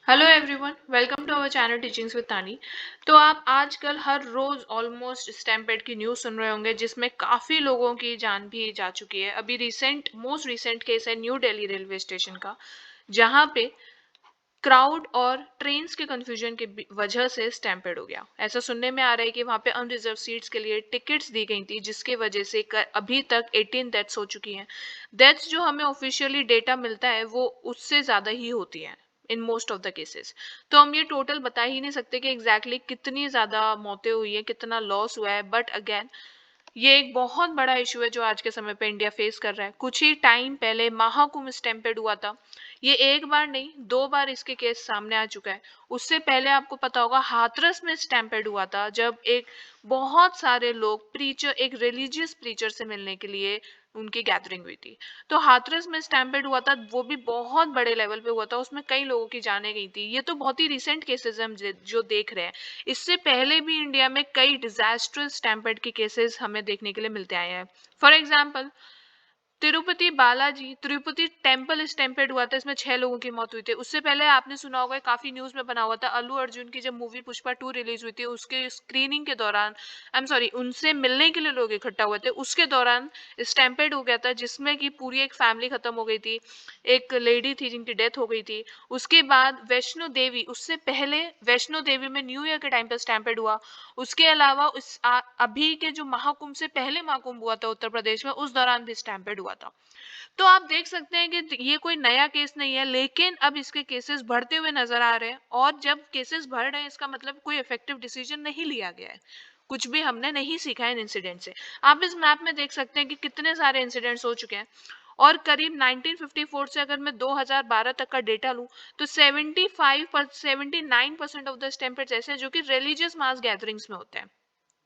Hello everyone, welcome to our channel teachings with Tani. तो आप आजकल हर रोज ऑलमोस्ट स्टैम्पेड की न्यूज़ सुन रहे होंगे जिसमें काफ़ी लोगों की जान भी जा चुकी है। अभी मोस्ट रिसेंट केस है न्यू दिल्ली रेलवे स्टेशन का, जहां पे क्राउड और ट्रेन्स के कंफ्यूजन की वजह से स्टैम्पेड हो गया। ऐसा सुनने में आ रहा है कि वहां पे अनरिजर्व सीट्स के लिए टिकट्स दी गई थी, जिसकी वजह से अभी तक 18 डेथ्स हो चुकी हैं। डेथ्स जो हमें ऑफिशियली डेटा मिलता है वो उससे ज़्यादा ही होती हैं in most of the cases. तो हम ये टोटल बता ही नहीं सकते कि एग्जैक्टली कितनी ज़्यादा मौतें हुई है, कितना लॉस हुआ है, बट अगेन ये एक बहुत बड़ा इशू है जो आज के समय पे इंडिया फेस कर रहा है। कुछ ही टाइम पहले महाकुंभ स्टैम्पेड हुआ था। ये एक बार नहीं, दो बार इसके केस सामने आ चुका है। उससे पहले आपको पता होगा हाथरस में स्टैम्पेड हुआ था, जब एक बहुत सारे लोग एक रिलीजियस प्रीचर से मिलने के लिए उनकी गैदरिंग हुई थी। तो हाथरस में स्टैम्पेड हुआ था, वो भी बहुत बड़े लेवल पे हुआ था, उसमें कई लोगों की जानें गई थी। ये तो बहुत ही रिसेंट केसेस हम जो देख रहे हैं। इससे पहले भी इंडिया में कई डिजास्टर्स स्टैम्पेड के केसेस हमें देखने के लिए मिलते आए हैं। For example, Tirupati temple stampede हुआ था, इसमें 6 लोगों की मौत हुई थी। उससे पहले आपने सुना होगा, काफी न्यूज में बना हुआ था, अल्लू अर्जुन की जब मूवी पुष्पा 2 रिलीज हुई थी, उसके स्क्रीनिंग के दौरान, आई एम सॉरी, उनसे मिलने के लिए लोग इकट्ठा हुए थे, उसके दौरान स्टैम्पेड हो गया था, जिसमें कि पूरी एक फैमिली खत्म हो गई थी। एक लेडी थी जिनकी डेथ हो गई थी। उसके बाद वैष्णो देवी, उससे पहले वैष्णो देवी में न्यू ईयर के टाइम पर स्टैम्पेड हुआ। उसके अलावा अभी के जो महाकुंभ से पहले महाकुंभ हुआ था उत्तर प्रदेश में, उस दौरान भी स्टैम्पेड हुआ था। तो आप देख सकते हैं कि ये कोई नया केस नहीं है, लेकिन अब इसके केसेस बढ़ते हुए नजर आ रहे हैं, और जब केसेस बढ़ रहे हैं इसका मतलब कोई इफेक्टिव डिसीजन नहीं लिया गया है। कुछ भी हमने नहीं सीखा है इन इंसिडेंट से। आप इस मैप में देख सकते हैं कि कितने सारे इंसिडेंट्स हो चुके हैं, और करीब 1954 से अगर मैं 2012 तक का डेटा लूं, तो 79% ऑफ द स्टैम्पेड्स ऐसे हैं जो कि रिलीजियस मास गैदरिंग्स में होते हैं।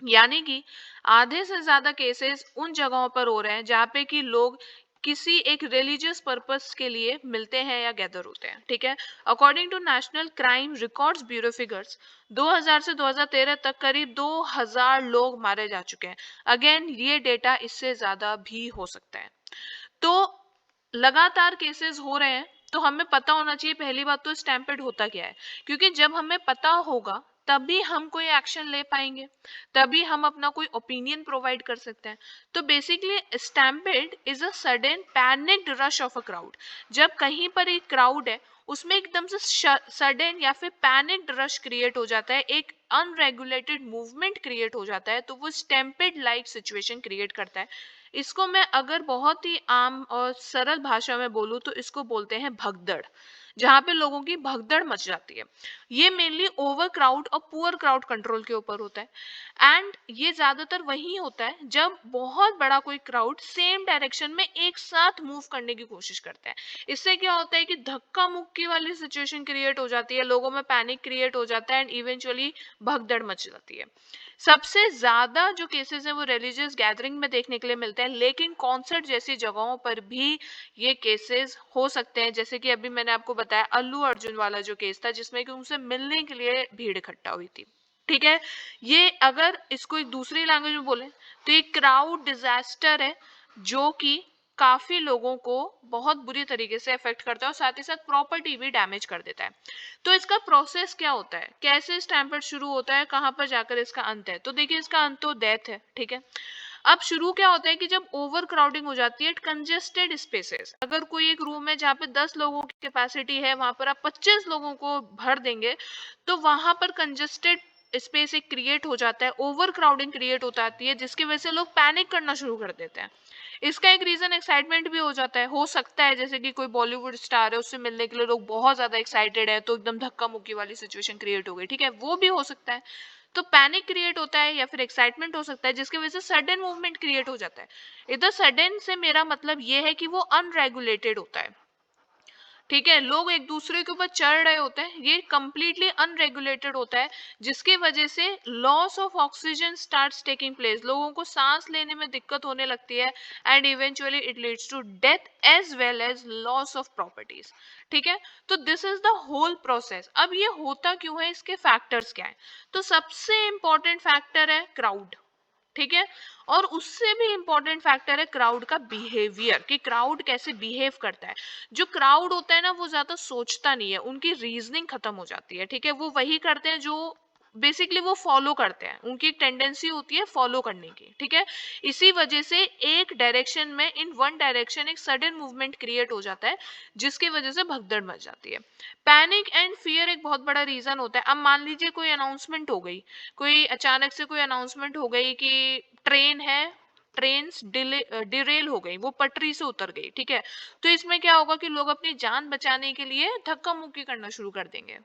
यानी कि आधे से ज्यादा केसेस उन जगहों पर हो रहे हैं जहाँ पे कि लोग किसी एक रिलीजियस पर्पस के लिए मिलते हैं या गैदर होते हैं। ठीक है। According to national crime records bureau figures, 2000 से 2013 तक करीब 2000 लोग मारे जा चुके हैं। अगेन ये डेटा इससे ज्यादा भी हो सकता है। तो लगातार केसेस हो रहे हैं, तो हमें पता होना चाहिए पहली बात तो स्टैम्पेड होता क्या है। क्योंकि जब हमें पता होगा तभी हम कोई एक्शन ले पाएंगे, तभी हम अपना कोई ओपिनियन प्रोवाइड कर सकते हैं। तो basically stampede is a sudden panicked rush of a crowd. जब कहीं पर एक क्राउड है, उसमें एकदम से सडन या फिर पैनिक्ड रश क्रिएट हो जाता है, एक अनरेगुलेटेड मूवमेंट क्रिएट हो जाता है, तो वो स्टैम्पेड लाइक सिचुएशन क्रिएट करता है। इसको मैं अगर बहुत ही आम और सरल भाषा में बोलूं तो इसको बोलते हैं भगदड़, जहां पे लोगों की भगदड़ मच जाती है। ये मेनली ओवर क्राउड और पुअर क्राउड कंट्रोल के ऊपर होता है, एंड ये ज्यादातर वही होता है जब बहुत बड़ा कोई क्राउड सेम डायरेक्शन में एक साथ मूव करने की कोशिश करता है। इससे क्या होता है कि धक्का मुक्की वाली सिचुएशन क्रिएट हो जाती है, लोगों में पैनिक क्रिएट हो जाता है, एंड इवेंचुअली भगदड़ मच जाती है। सबसे ज्यादा जो केसेस हैं वो रिलीजियस गैदरिंग में देखने के लिए मिलते हैं, लेकिन कॉन्सर्ट जैसी जगहों पर भी ये केसेस हो सकते हैं। जैसे कि अभी मैंने आपको बताया अल्लू अर्जुन वाला जो केस था, जिसमें कि उनसे मिलने के लिए भीड़ इकट्ठा हुई थी। ठीक है। ये अगर इसको एक दूसरी लैंग्वेज में बोले तो ये क्राउड डिजास्टर है, जो कि काफी लोगों को बहुत बुरी तरीके से अफेक्ट करता है, और साथ ही साथ प्रॉपर्टी भी डैमेज कर देता है। तो इसका प्रोसेस क्या होता है, कैसे स्टैम्पेड शुरू होता है, कहाँ पर जाकर इसका अंत है? तो देखिए, इसका अंत तो डेथ है। ठीक है। अब शुरू क्या होता है कि जब ओवर क्राउडिंग हो जाती है, कंजेस्टेड स्पेसेस, अगर कोई एक रूम है जहाँ पे 10 लोगों की कैपेसिटी है, वहां पर आप 25 लोगों को भर देंगे, तो वहां पर कंजेस्टेड स्पेस एक क्रिएट हो जाता है, ओवर क्राउडिंग क्रिएट हो जाती है, जिसकी वजह से लोग पैनिक करना शुरू कर देते हैं। इसका एक रीजन एक्साइटमेंट भी हो जाता है, हो सकता है जैसे कि कोई बॉलीवुड स्टार है, उससे मिलने के लिए लोग बहुत ज्यादा एक्साइटेड है, तो एकदम धक्का मुक्की वाली सिचुएशन क्रिएट हो गई। ठीक है, वो भी हो सकता है। तो पैनिक क्रिएट होता है या फिर एक्साइटमेंट हो सकता है, जिसकी वजह से सडन मूवमेंट क्रिएट हो जाता है। इधर सडन से मेरा मतलब ये है कि वो अनरेगुलेटेड होता है। ठीक है, लोग एक दूसरे के ऊपर चढ़ रहे होते हैं, ये कंप्लीटली अनरेगुलेटेड होता है, जिसकी वजह से loss of oxygen starts taking place, लोगों को सांस लेने में दिक्कत होने लगती है, and eventually it leads to death as well as loss of properties. ठीक है। तो this is the whole process. अब ये होता क्यों है, इसके फैक्टर्स क्या है? तो सबसे इंपॉर्टेंट फैक्टर है क्राउड। ठीक है। और उससे भी इंपॉर्टेंट फैक्टर है क्राउड का बिहेवियर, कि क्राउड कैसे बिहेव करता है। जो क्राउड होता है ना वो ज्यादा सोचता नहीं है, उनकी रीजनिंग खत्म हो जाती है, ठीक है। वो वही करते हैं जो बेसिकली वो फॉलो करते हैं, उनकी एक टेंडेंसी होती है फॉलो करने की, ठीक है। इसी वजह से एक डायरेक्शन में, इन वन डायरेक्शन एक सडन मूवमेंट क्रिएट हो जाता है, जिसकी वजह से भगदड़ मच जाती है। पैनिक एंड फियर एक बहुत बड़ा रीजन होता है। अब मान लीजिए कोई अनाउंसमेंट हो गई, कोई अचानक से कोई अनाउंसमेंट हो गई कि ट्रेन है, ट्रेन डिरेल हो गई, वो पटरी से उतर गई, ठीक है। तो इसमें क्या होगा कि लोग अपनी जान बचाने के लिए धक्का मुक्की करना शुरू कर देंगे।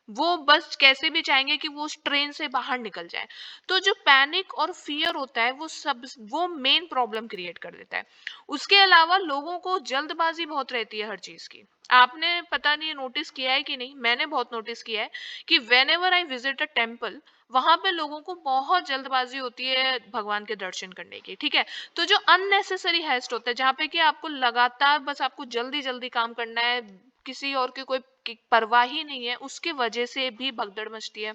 वो बस कैसे भी चाहेंगे कि वो उस ट्रेन से बाहर निकल जाए। तो जो पैनिक और फियर होता है वो मेन प्रॉब्लम क्रिएट कर देता है। उसके अलावा लोगों को जल्दबाजी बहुत रहती है हर चीज की। आपने पता नहीं नोटिस किया है कि नहीं, मैंने बहुत नोटिस किया है कि when ever I visit a temple, वहां पे लोगों को बहुत जल्दबाजी होती है भगवान के दर्शन करने की, ठीक है। तो जो अननेसेसरी हेस्ट होता है, जहाँ पे कि आपको लगातार बस आपको जल्दी जल्दी काम करना है, किसी और की कोई परवाह ही नहीं है, उसकी वजह से भी भगदड़ मचती है।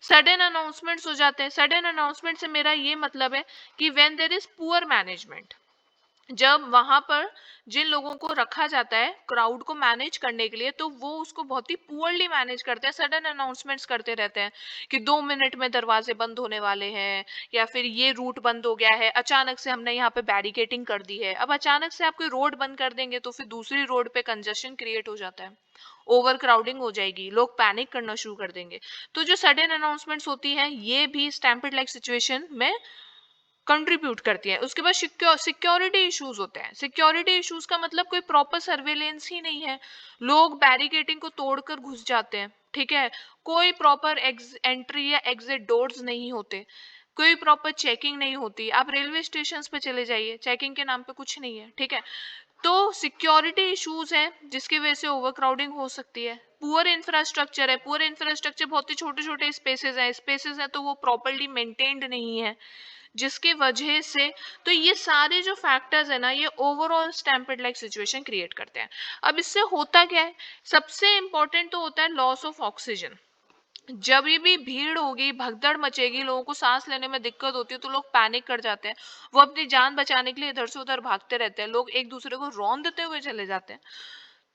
सडन अनाउंसमेंट्स हो जाते हैं। सडन अनाउंसमेंट से मेरा ये मतलब है कि when there is poor management, जब वहां पर जिन लोगों को रखा जाता है क्राउड को मैनेज करने के लिए, तो वो उसको बहुत ही पुअरली मैनेज करते हैं, सडन अनाउंसमेंट्स करते रहते हैं कि 2 मिनट में दरवाजे बंद होने वाले हैं, या फिर ये रूट बंद हो गया है, अचानक से हमने यहाँ पे बैरिकेटिंग कर दी है। अब अचानक से आप कोई रोड बंद कर देंगे तो फिर दूसरी रोड पे कंजेशन क्रिएट हो जाता है, ओवर क्राउडिंग हो जाएगी, लोग पैनिक करना शुरू कर देंगे। तो जो सडन अनाउंसमेंट्स होती हैं ये भी स्टैम्पेड लाइक सिचुएशन में कंट्रीब्यूट करती है। उसके बाद सिक्योरिटी इश्यूज होते हैं। सिक्योरिटी इश्यूज का मतलब कोई प्रॉपर सर्वेलेंस ही नहीं है, लोग बैरिकेटिंग को तोड़कर घुस जाते हैं, ठीक है। कोई प्रॉपर एंट्री या एग्जिट डोर्स नहीं होते, कोई प्रॉपर चेकिंग नहीं होती। आप रेलवे स्टेशन पे चले जाइए, चेकिंग के नाम पे कुछ नहीं है, ठीक है। तो सिक्योरिटी इश्यूज हैं जिसकी वजह से ओवरक्राउडिंग हो सकती है। पुअर इंफ्रास्ट्रक्चर है, पुअर इंफ्रास्ट्रक्चर, बहुत ही छोटे छोटे स्पेसेस हैं तो वो प्रॉपरली मेंटेन्ड नहीं है, जिसकी वजह से, तो ये सारे जो फैक्टर्स है ना ये overall stampede like situation create करते हैं। अब इससे होता क्या है, सबसे इंपॉर्टेंट तो होता है लॉस ऑफ ऑक्सीजन। जब ये भी भीड़ होगी, भगदड़ मचेगी, लोगों को सांस लेने में दिक्कत होती है तो लोग पैनिक कर जाते हैं, वो अपनी जान बचाने के लिए इधर से उधर भागते रहते हैं, लोग एक दूसरे को रौंदते हुए चले जाते हैं।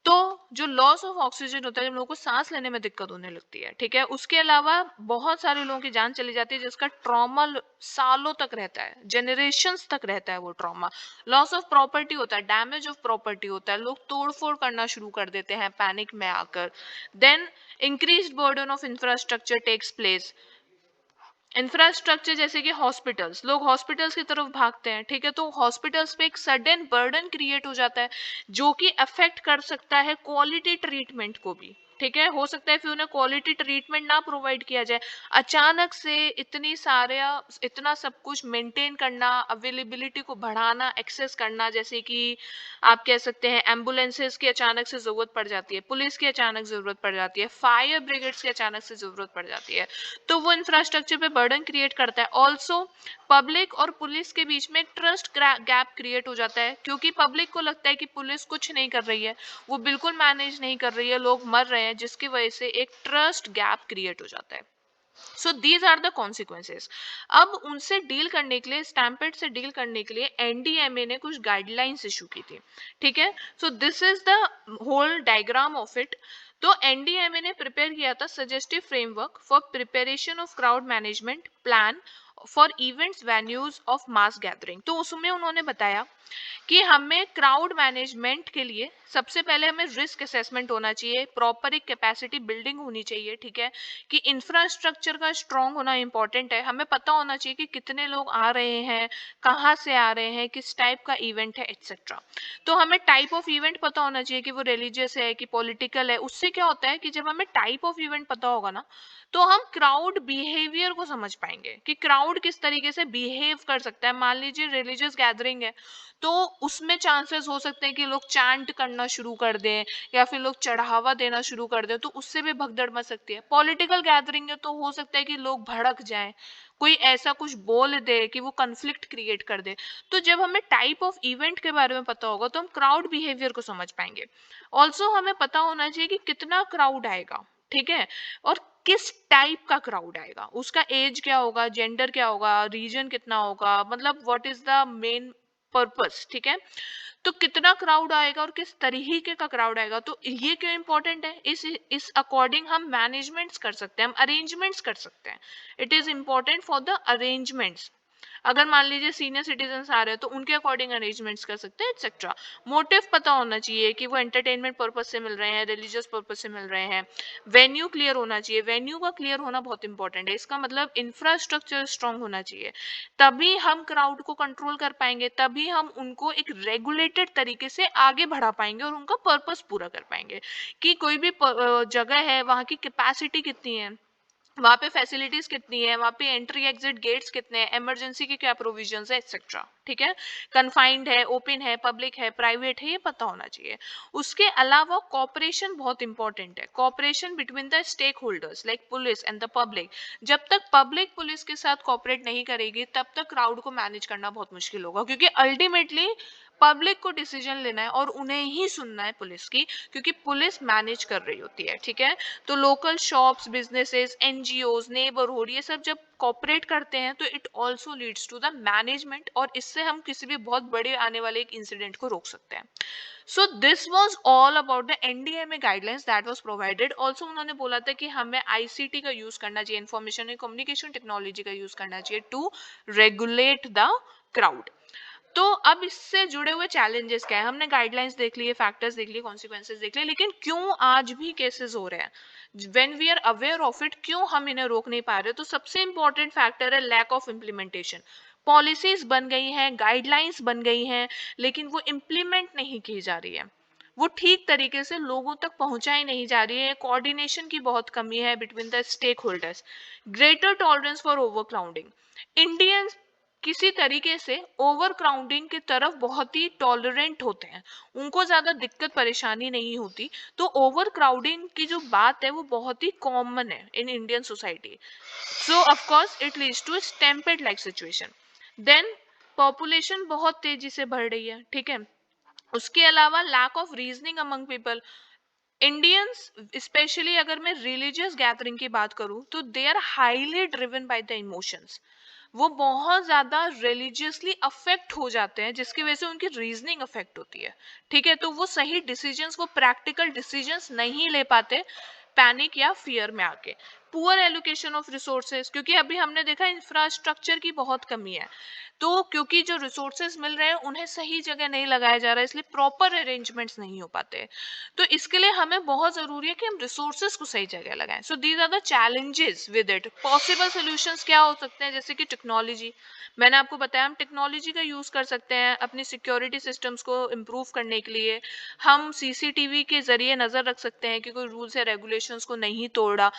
तो जो लॉस ऑफ ऑक्सीजन होता है, जब लोगों को सांस लेने में दिक्कत होने लगती है, ठीक है। उसके अलावा बहुत सारे लोगों की जान चली जाती है, जिसका ट्रॉमा सालों तक रहता है, जनरेशंस तक रहता है वो ट्रॉमा। लॉस ऑफ प्रॉपर्टी होता है, डैमेज ऑफ प्रॉपर्टी होता है, लोग तोड़फोड़ करना शुरू कर देते हैं पैनिक में आकर। Then increased burden of infrastructure takes place. Infrastructure जैसे कि हॉस्पिटल्स, लोग हॉस्पिटल्स की तरफ भागते हैं, ठीक है। तो हॉस्पिटल्स पे एक सडन बर्डन क्रिएट हो जाता है, जो कि अफेक्ट कर सकता है क्वालिटी ट्रीटमेंट को भी, ठीक है। हो सकता है फिर उन्हें क्वालिटी ट्रीटमेंट ना प्रोवाइड किया जाए। अचानक से इतना सब कुछ मेंटेन करना, अवेलेबिलिटी को बढ़ाना, एक्सेस करना, जैसे कि आप कह सकते हैं एम्बुलेंसेस की अचानक से जरूरत पड़ जाती है, पुलिस की अचानक जरूरत पड़ जाती है, फायर ब्रिगेड्स की अचानक से जरूरत पड़ जाती है। तो वो इंफ्रास्ट्रक्चर पे बर्डन क्रिएट करता है। ऑल्सो पब्लिक और पुलिस के बीच में ट्रस्ट गैप क्रिएट हो जाता है, क्योंकि पब्लिक को लगता है कि पुलिस कुछ नहीं कर रही है, वो बिल्कुल मैनेज नहीं कर रही है, लोग मर रहे हैं, जिसकी वजह से एक ट्रस्ट गैप क्रिएट हो जाता है। So these are the consequences. अब उनसे डील करने के लिए, स्टैम्पेड से डील करने के लिए एनडीएमए ने कुछ गाइडलाइंस इशू की थी, ठीक है। So this is the whole diagram of it. तो एनडीएमए ने प्रिपेयर किया था suggestive framework for preparation of crowd management plan for events venues of mass gathering. तो उसमें उन्होंने बताया कि हमें क्राउड मैनेजमेंट के लिए सबसे पहले हमें रिस्क असेसमेंट होना चाहिए, प्रॉपर एक कैपेसिटी बिल्डिंग होनी चाहिए, ठीक है। कि इंफ्रास्ट्रक्चर का स्ट्रांग होना इंपॉर्टेंट है, हमें पता होना चाहिए कि कितने लोग आ रहे हैं, कहाँ से आ रहे हैं, किस टाइप का इवेंट है, एक्सेट्रा। तो हमें टाइप ऑफ इवेंट पता होना चाहिए कि वो रिलीजियस है कि पॉलिटिकल है। उससे क्या होता है कि जब हमें टाइप ऑफ इवेंट पता होगा ना, तो हम क्राउड बिहेवियर को समझ पाएंगे कि क्राउड किस तरीके से बिहेव कर सकता है। मान लीजिए रिलीजियस गैदरिंग है, तो उसमें चांसेस हो सकते हैं कि लोग चांट करना शुरू कर दें, या फिर लोग चढ़ावा देना शुरू कर दें, तो उससे भी भगदड़ मच सकती है। पॉलिटिकल गैदरिंग है तो हो सकता है कि लोग भड़क जाएं, कोई ऐसा कुछ बोल दे कि वो कन्फ्लिक्ट क्रिएट कर दे। तो जब हमें टाइप ऑफ इवेंट के बारे में पता होगा तो हम क्राउड बिहेवियर को समझ पाएंगे। ऑल्सो हमें पता होना चाहिए कि कितना क्राउड आएगा, ठीक है, और किस टाइप का क्राउड आएगा, उसका एज क्या होगा, जेंडर क्या होगा, रीजन कितना होगा, मतलब what is the main purpose, ठीक है। तो कितना क्राउड आएगा और किस तरीके का क्राउड आएगा, तो ये क्यों इंपॉर्टेंट है, इस अकॉर्डिंग हम मैनेजमेंट्स कर सकते हैं, हम अरेंजमेंट्स कर सकते हैं। It is important for the arrangements. अगर मान लीजिए सीनियर सिटीजन आ रहे हैं तो उनके अकॉर्डिंग अरेंजमेंट्स कर सकते हैं एक्सेट्रा। मोटिव पता होना चाहिए कि वो एंटरटेनमेंट पर्पज से मिल रहे हैं, रिलीजियस पर्पज से मिल रहे हैं। वेन्यू क्लियर होना चाहिए, वेन्यू का क्लियर होना बहुत इंपॉर्टेंट है, इसका मतलब इंफ्रास्ट्रक्चर स्ट्रांग होना चाहिए। तभी हम क्राउड को कंट्रोल कर पाएंगे, तभी हम उनको एक रेगुलेटेड तरीके से आगे बढ़ा पाएंगे और उनका पर्पस पूरा कर पाएंगे। कि कोई भी जगह है, वहाँ की कैपेसिटी कितनी है, वहाँ पे फैसिलिटीज कितनी है, वहाँ पे एंट्री एग्जिट गेट्स कितने हैं, इमरजेंसी के क्या प्रोविजंस है, एक्सेट्रा, ठीक है। कन्फाइंड है, ओपन है, पब्लिक है, प्राइवेट है, ये पता होना चाहिए। उसके अलावा कॉपरेशन बहुत इंपॉर्टेंट है, cooperation between the stakeholders like police and the public. जब तक पब्लिक पुलिस के साथ कॉपरेट नहीं करेगी तब तक क्राउड को मैनेज करना बहुत मुश्किल होगा, क्योंकि अल्टीमेटली पब्लिक को डिसीजन लेना है और उन्हें ही सुनना है पुलिस की, क्योंकि पुलिस मैनेज कर रही होती है, ठीक है। तो local shops, businesses, NGOs, neighbourhood, ये सब जब कॉपरेट करते हैं तो it also leads to the management, और इससे हम किसी भी बहुत बड़े आने वाले एक इंसिडेंट को रोक सकते हैं। So this was all about the NDMA guidelines that was provided. Also उन्होंने बोला था कि हमें आईसीटी का यूज करना चाहिए, इंफॉर्मेशन एंड कम्युनिकेशन टेक्नोलॉजी का यूज करना चाहिए टू रेगुलेट द क्राउड। तो अब इससे जुड़े हुए चैलेंजेस क्या है, हमने गाइडलाइंस देख लिए, फैक्टर्स देख लिए, कॉन्सिक्वेंसेस देख लिए, लेकिन क्यों आज भी केसेस हो रहे हैं, when we are aware of it, क्यों हम इन्हें रोक नहीं पा रहे। तो सबसे इंपॉर्टेंट फैक्टर है लैक ऑफ इम्प्लीमेंटेशन। पॉलिसीज बन गई हैं, गाइडलाइंस बन गई हैं, लेकिन वो इम्प्लीमेंट नहीं की जा रही है, वो ठीक तरीके से लोगों तक पहुंचाई नहीं जा रही है। कोऑर्डिनेशन की बहुत कमी है between the stakeholders. Greater tolerance for overcrowding. Indians किसी तरीके से ओवर क्राउडिंग की तरफ बहुत ही टॉलरेंट होते हैं, उनको ज्यादा दिक्कत परेशानी नहीं होती। तो ओवर क्राउडिंग की जो बात है वो बहुत ही कॉमन है in Indian society. So of course it leads to stampede like situation. Then population बहुत तेजी से बढ़ रही है, ठीक है। उसके अलावा lack of reasoning among people. Indians especially अगर मैं रिलीजियस गैदरिंग की बात करूं तो they are highly driven by the emotions. वो बहुत ज्यादा रिलीजियसली अफेक्ट हो जाते हैं, जिसकी वजह से उनकी रीजनिंग अफेक्ट होती है, ठीक है। तो वो सही डिसीजंस, वो प्रैक्टिकल डिसीजंस नहीं ले पाते पैनिक या फियर में आके। पुअर एलोकेशन ऑफ रिसोर्सेज, क्योंकि अभी हमने देखा इंफ्रास्ट्रक्चर की बहुत कमी है। तो क्योंकि जो रिसोर्सेज मिल रहे हैं उन्हें सही जगह नहीं लगाया जा रहा है, इसलिए प्रॉपर अरेंजमेंट्स नहीं हो पाते। तो इसके लिए हमें बहुत जरूरी है कि हम रिसोर्सेज को सही जगह लगाएं। So these are the challenges with it. Possible solutions क्या हो सकते हैं, जैसे कि टेक्नोलॉजी। मैंने आपको बताया हम टेक्नोलॉजी का यूज कर सकते हैं अपनी सिक्योरिटी सिस्टम्स को इम्प्रूव करने के लिए। हम सीसीटीवी के जरिए नजर रख सकते हैं कि कोई रूल्स या रेगुलेशंस को नहीं तोड़ा।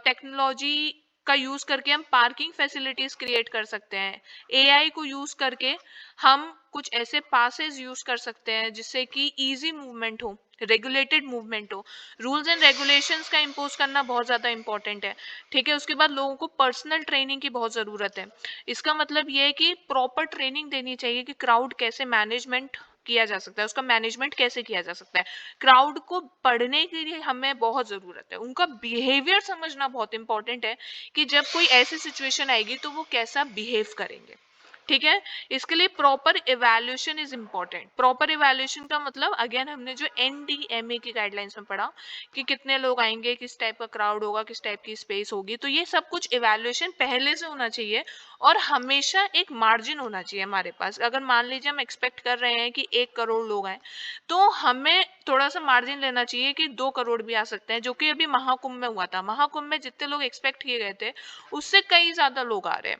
टेक्नोलॉजी का यूज करके हम पार्किंग फैसिलिटीज क्रिएट कर सकते हैं। एआई को यूज करके हम कुछ ऐसे पासेस यूज कर सकते हैं जिससे कि इजी मूवमेंट हो, रेगुलेटेड मूवमेंट हो। रूल्स एंड रेगुलेशंस का इम्पोज करना बहुत ज़्यादा इंपॉर्टेंट है, ठीक है। उसके बाद लोगों को पर्सनल ट्रेनिंग की बहुत ज़रूरत है। इसका मतलब ये है कि प्रॉपर ट्रेनिंग देनी चाहिए कि क्राउड कैसे मैनेजमेंट किया जा सकता है, उसका मैनेजमेंट कैसे किया जा सकता है। क्राउड को पढ़ने के लिए हमें बहुत ज़रूरत है, उनका बिहेवियर समझना बहुत इंपॉर्टेंट है कि जब कोई ऐसी सिचुएशन आएगी तो वो कैसा बिहेव करेंगे, ठीक है। इसके लिए proper evaluation is important. Proper evaluation का मतलब अगेन हमने जो एनडीएमए की गाइडलाइंस में पढ़ा कि कितने लोग आएंगे, किस टाइप का क्राउड होगा, किस टाइप की स्पेस होगी, तो ये सब कुछ इवैल्यूएशन पहले से होना चाहिए। और हमेशा एक मार्जिन होना चाहिए हमारे पास। अगर मान लीजिए हम एक्सपेक्ट कर रहे हैं कि 1 करोड़ लोग आए, तो हमें थोड़ा सा मार्जिन लेना चाहिए कि 2 करोड़ भी आ सकते हैं, जो कि अभी महाकुंभ में हुआ था। महाकुंभ में जितने लोग एक्सपेक्ट किए गए थे उससे कई ज्यादा लोग आ रहे हैं।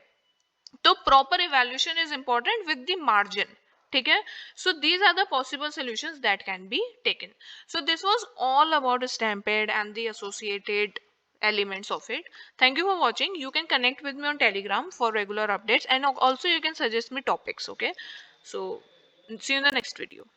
तो proper evaluation is important with the margin, ठीक है। So these are the possible solutions that can be taken. So this was all about stampede and the associated elements of it. Thank you for watching. You can connect with me on Telegram for regular updates, and also you can suggest me topics, okay? So see you in the next video.